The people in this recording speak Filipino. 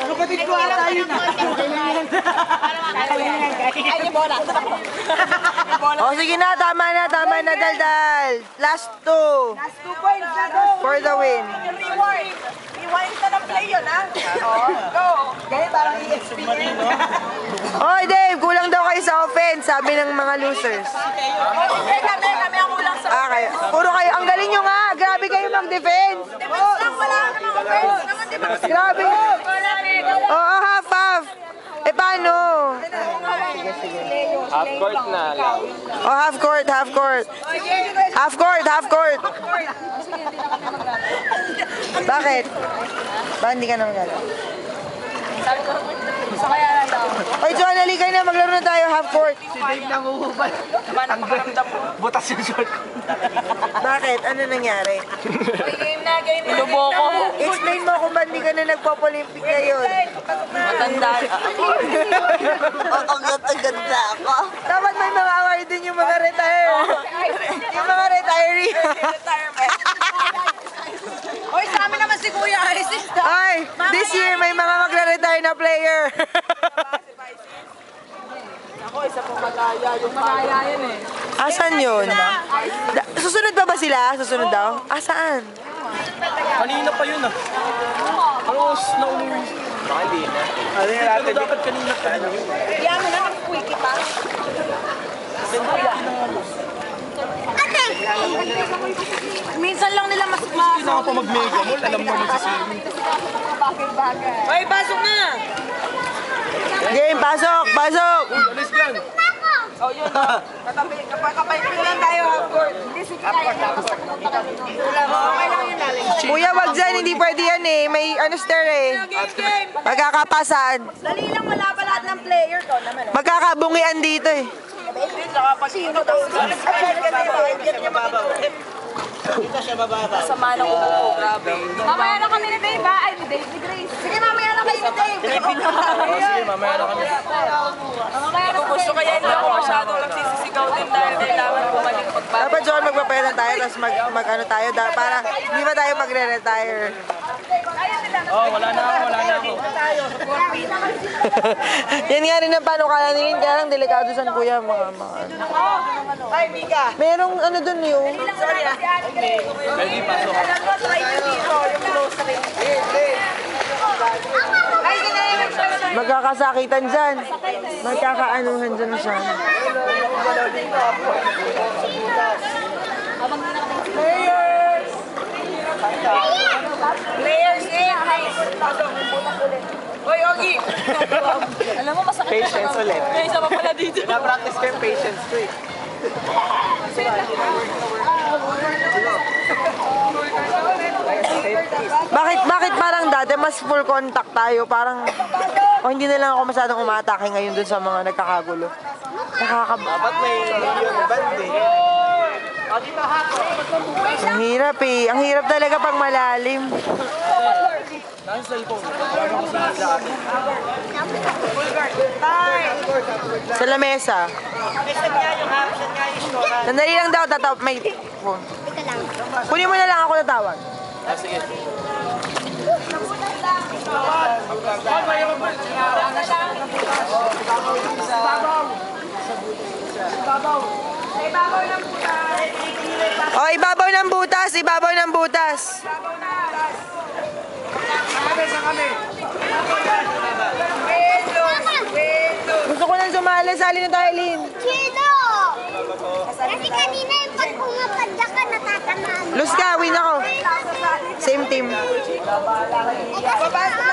Kapatid ko ata yun. O sige na, tama na, Daldal. Last 2. Last 2 points na go. For the win. Reward. Rewind ka ng play yun, ha? Oo. Go. Ganyan parang i-experience. Oy, Dave, kulang daw kayo sa offense, sabi ng mga losers. Kami ang kulang sa Kayo. Puro kayo, ang galing nyo nga. Grabe kayo mag-defense. wala namang offense. Naman di ba? Grabe. Oo, half. Eh, paano? Half court na lang. Oh, half court. Bakit? Bakit hindi ka na magagawa? Oy, Joan, halika na. Maglaro na tayo, half court. Si Dave nanguhubad. Butas yung short ko. Bakit? Ano nangyari? Game na. Inubo ko. Explain mo kung ba't hindi ka na nagpapa-olympic ngayon. Matanda. Ang ganda ako. Dapat may mga award din yung mga retire. Yung mga retiree. Hoy, sa amin naman si Kuya Isis. Ay, this year may mga magre-retire na player. Ako, isa pong malaya. Yung malaya yun eh. Asan yun? Susunod pa ba sila? Susunod daw? Saan? Kanina pa yun ah. Halos naunong. Baka hindi na. Ano yung natin? Dapat kanina pa yun. Iyan mo na ang quickie pa. Minsan lang nila mas Hindi na ako pa mag-mega mall. Alam mo magsiswimming. Hoy, pasok na! Game, pasok! Alis dyan. Oh, yun. Kapay-kapay lang tayo, half court. Hindi, sige tayo. Okay lang yun, Alex. Kuya, wag dyan. Hindi pwede yan eh. May stair eh. Game! Magkakapasan. Dali lang, wala pa lahat ng player to naman. Magkakabungian dito eh. Hindi, saka pag ito tapos sama ng upo, grabe. Mamaya na kami ni Dave, ha? Ay, ni Dave, ni Grace. Sige, mamaya na kayo ni Dave. Sige, mamaya na kami. Kung gusto kaya hindi ako masyadong nagsisisigaw din dahil kailangan bumalik pagbalik. Dapat John, magpapayalan tayo, tapos mag-ano tayo, para hindi ba tayo magre-retire? Oh, wala na ako. Yan nga rin ang panukala nila, kaya lang delikado sa kuya, mga Ay, Mika. merong ano dun yung, Sorry, ah. Pwede pasok. Try nyo dito, yung close ring. Ay, hindi. magkakasakitan dyan. Magkakaanuhan dyan siya. Players in. Hoy, Ogi. Alam mo, masakit. Patience ulit. May isa pa pala dito. Na-practice ko yung patience ko eh. Bakit parang dati mas full contact tayo? Parang, hindi na lang ako masyadong umatake ngayon dun sa mga nagkakagulo. Dapat may million na band eh. Ang hirap eh. Ang hirap talaga pag malalim. Nasa cellphone. Sa lamesa. Sandali lang daw, may phone. Kunin mo na lang ako natawag. Sige. Oh, ibabaw ng butas, ibabaw ng butas. Gusto ko nang sumali, sali na tayo, Lynn. Chino! Kasi kanina yung pag pumapadya ka, natatamaan. Lose ka, win ako. Same team. Eh, kasi